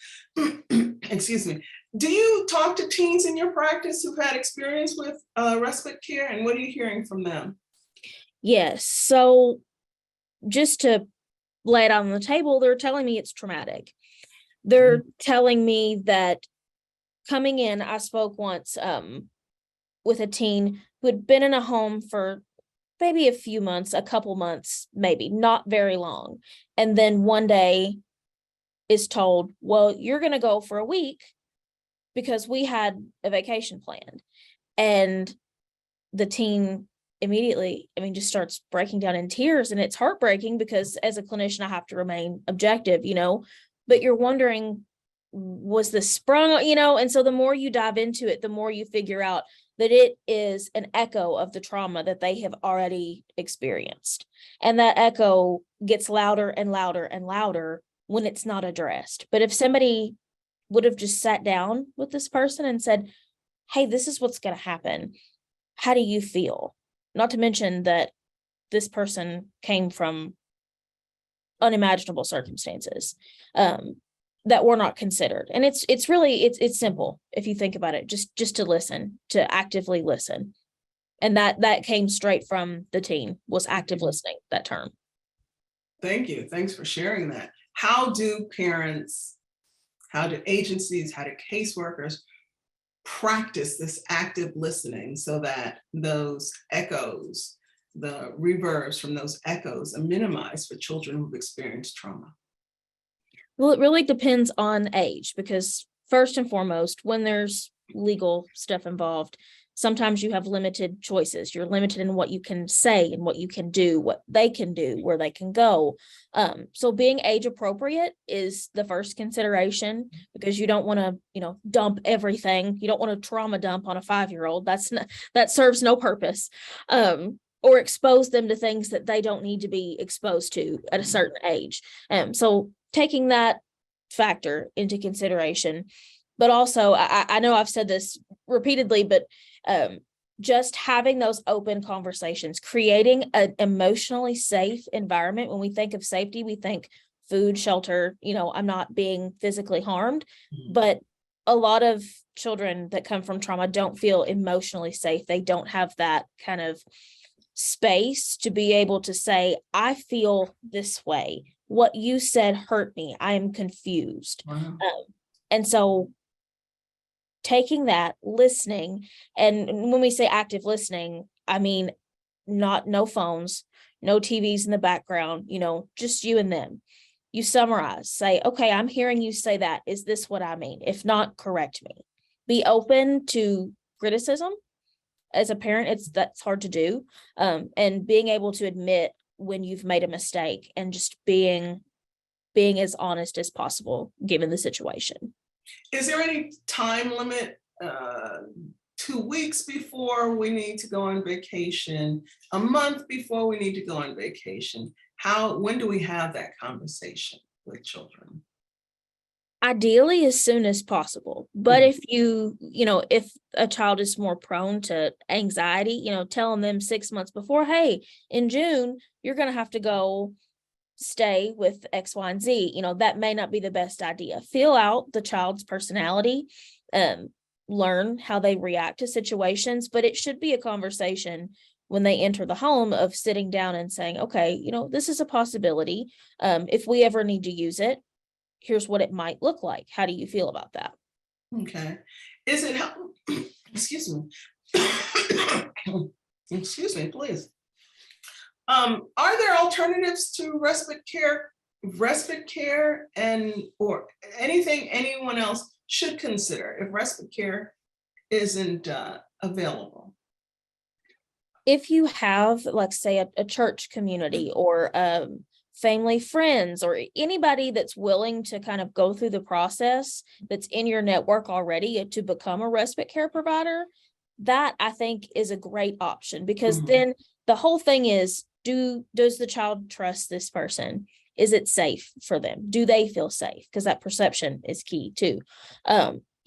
Excuse me. Do you talk to teens in your practice who've had experience with respite care, and what are you hearing from them? Yes. So just to lay it out on the table, they're telling me it's traumatic. They're telling me that coming in, I spoke once with a teen who had been in a home for maybe a few months, a couple months, maybe not very long. And then one day is told, well, you're going to go for a week because we had a vacation planned. And the teen immediately, just starts breaking down in tears. And it's heartbreaking because as a clinician, I have to remain objective, but you're wondering, was this sprung, and so the more you dive into it, the more you figure out that it is an echo of the trauma that they have already experienced. And that echo gets louder and louder and louder when it's not addressed. But if somebody would have just sat down with this person and said, hey, this is what's going to happen. How do you feel? Not to mention that this person came from unimaginable circumstances that were not considered. And it's really simple if you think about it, just to listen, to actively listen. And that came straight from the teen, was active listening, that term. Thank you. Thanks for sharing that. How do parents, how do agencies, how do caseworkers practice this active listening so that those echoes, the reverbs from those echoes, are minimized for children who've experienced trauma? Well, it really depends on age, because first and foremost, when there's legal stuff involved, sometimes you have limited choices. You're limited in what you can say and what you can do, what they can do, where they can go. So being age appropriate is the first consideration, because you don't want to, dump everything. You don't want to trauma dump on a 5-year-old. That serves no purpose. Or expose them to things that they don't need to be exposed to at a certain age. So taking that factor into consideration, but also I know I've said this repeatedly, but just having those open conversations, creating an emotionally safe environment. When we think of safety, we think food, shelter, I'm not being physically harmed, but a lot of children that come from trauma don't feel emotionally safe. They don't have that kind of space to be able to say, I feel this way. What you said hurt me. I am confused. Wow. And so taking that, listening, and when we say active listening, I mean, no phones, no TVs in the background, just you and them. You summarize, say, okay, I'm hearing you say that. Is this what I mean? If not, correct me. Be open to criticism. As a parent, that's hard to do. And being able to admit when you've made a mistake, and just being as honest as possible given the situation. Is there any time limit? 2 weeks before we need to go on vacation, a month before we need to go on vacation? When do we have that conversation with children? Ideally, as soon as possible. But if if a child is more prone to anxiety, telling them 6 months before, hey, in June, you're going to have to go stay with X, Y, and Z, that may not be the best idea. Feel out the child's personality, learn how they react to situations, but it should be a conversation when they enter the home of sitting down and saying, okay, this is a possibility. If we ever need to use it, here's what it might look like. How do you feel about that? Okay. Is it excuse me. Excuse me, please. Are there alternatives to respite care, respite care or anything anyone else should consider if respite care isn't available? If you have, like, say, a church community or family friends or anybody that's willing to kind of go through the process that's in your network already to become a respite care provider, that I think is a great option, because Mhm. then the whole thing is, does the child trust this person? Is it safe for them? Do they feel safe? Because that perception is key too.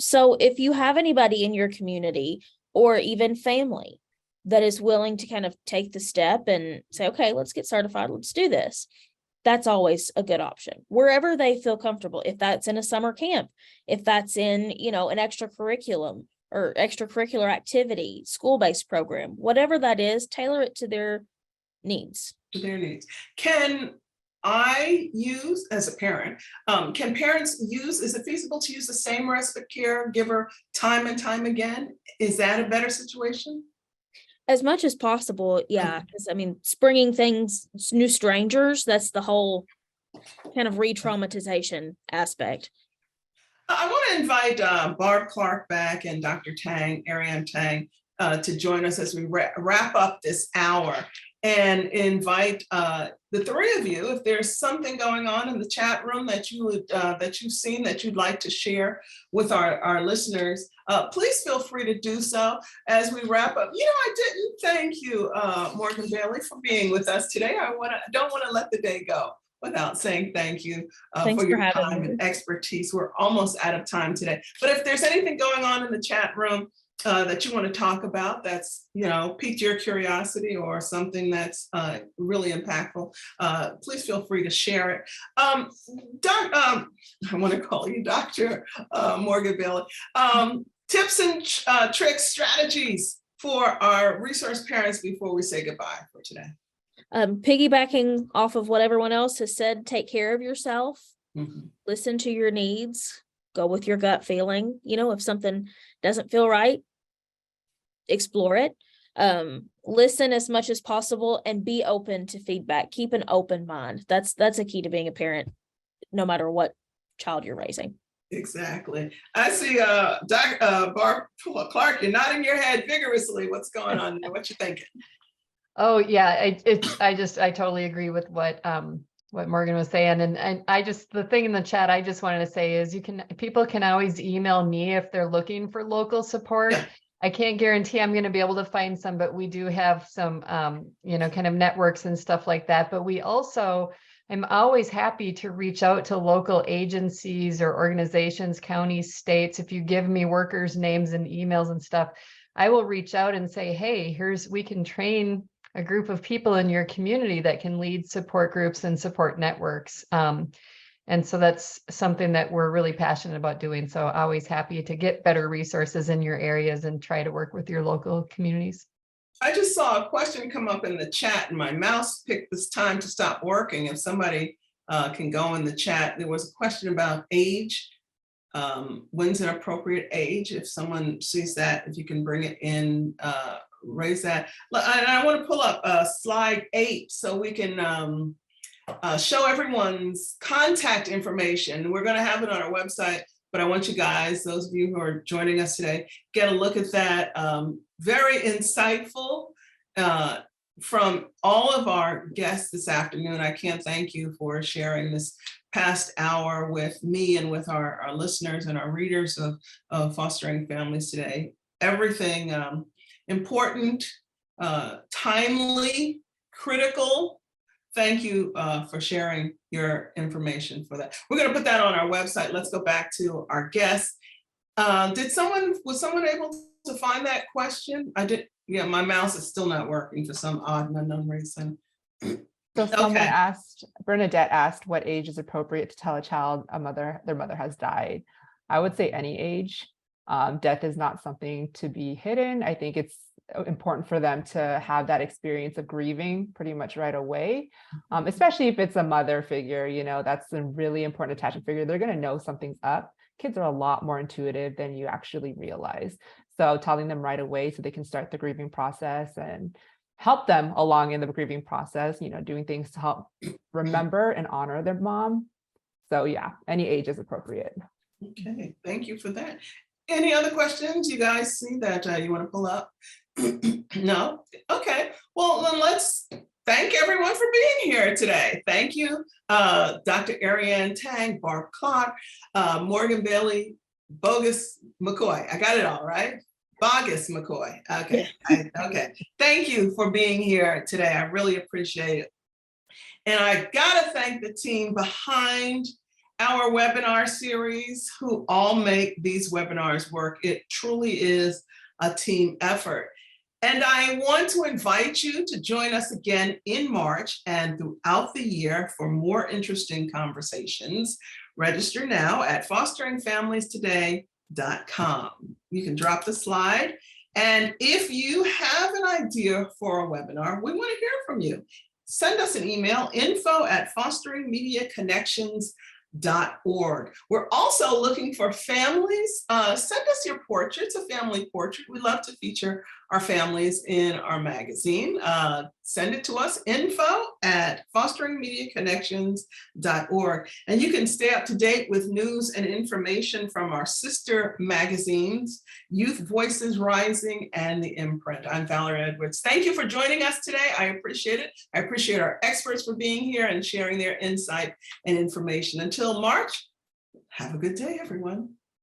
So if you have anybody in your community or even family that is willing to kind of take the step and say, okay, let's get certified, let's do this, that's always a good option wherever they feel comfortable. If that's in a summer camp, if that's in, an extracurriculum or extracurricular activity, school-based program, whatever that is, tailor it to their needs. To their needs. Can I use, as a parent, can parents use, is it feasible to use the same respite care giver time and time again? Is that a better situation? As much as possible, yeah. Because I mean, springing things, new strangers, that's the whole kind of re-traumatization aspect. I want to invite Barb Clark back and Dr. Tang, Ariane Tang, to join us as we wrap up this hour, and invite the three of you, if there's something going on in the chat room that you would that you've seen that you'd like to share with our listeners, please feel free to do so as we wrap up. I didn't thank you, Morgan Bailey, for being with us today. I don't want to let the day go without saying thank you Thanks for for your having time me. and expertise. We're almost out of time today, but if there's anything going on in the chat room that you want to talk about that's piqued your curiosity or something that's really impactful, please feel free to share it. I want to call you Dr. Morgan Bailey. Tips and tricks, strategies for our resource parents before we say goodbye for today. Piggybacking off of what everyone else has said, take care of yourself, listen to your needs, go with your gut feeling. If something doesn't feel right, explore it. Listen as much as possible and be open to feedback. Keep an open mind. That's a key to being a parent, no matter what child you're raising. Exactly. I see Barb Clark, you're nodding your head vigorously. What's going on there? What you thinking? Oh yeah, I totally agree with what Morgan was saying, and the thing in the chat I just wanted to say is people can always email me if they're looking for local support. Yeah. I can't guarantee I'm going to be able to find some, but we do have some kind of networks and stuff like that. But I'm always happy to reach out to local agencies or organizations, counties, states. If you give me workers' names and emails and stuff, I will reach out and say, hey, we can train a group of people in your community that can lead support groups and support networks. And so that's something that we're really passionate about doing. So always happy to get better resources in your areas and try to work with your local communities. I just saw a question come up in the chat and my mouse picked this time to stop working. If somebody can go in the chat, there was a question about age. When's an appropriate age? If someone sees that, if you can bring it in, raise that. And I want to pull up slide 8 so we can show everyone's contact information. We're going to have it on our website, but I want you guys, those of you who are joining us today, get a look at that. Very insightful from all of our guests this afternoon. I can't thank you for sharing this past hour with me and with our listeners and our readers of Fostering Families Today. Everything important, timely, critical. Thank you for sharing your information for that. We're going to put that on our website. Let's go back to our guests. Was someone able to find that question? I did. Yeah, my mouse is still not working for some odd and unknown reason. So someone Okay. Bernadette asked what age is appropriate to tell a child their mother has died. I would say any age. Death is not something to be hidden. I think it's important for them to have that experience of grieving pretty much right away, especially if it's a mother figure. That's a really important attachment figure. They're going to know something's up. Kids are a lot more intuitive than you actually realize. So telling them right away so they can start the grieving process and help them along in the grieving process, doing things to help remember and honor their mom. So yeah, any age is appropriate. Okay, thank you for that. Any other questions you guys see that you want to pull up? No? Okay, well, then let's thank everyone for being here today. Thank you, Dr. Ariane Tang, Barb Clark, Morgan Bailey, Bogus McCoy. I got it all right? Bogus McCoy. Okay, okay. Thank you for being here today. I really appreciate it. And I gotta thank the team behind our webinar series who all make these webinars work. It truly is a team effort. And I want to invite you to join us again in March and throughout the year for more interesting conversations. Register now at fosteringfamiliestoday.com. You can drop the slide. And if you have an idea for a webinar, we want to hear from you. Send us an email, info@fosteringmediaconnections.org. We're also looking for families. Send us your portraits, a family portrait. We love to feature our families in our magazine. Send it to us, info@fosteringmediaconnections.org. And you can stay up to date with news and information from our sister magazines, Youth Voices Rising and The Imprint. I'm Valerie Edwards. Thank you for joining us today. I appreciate it. I appreciate our experts for being here and sharing their insight and information. Until March, have a good day, everyone.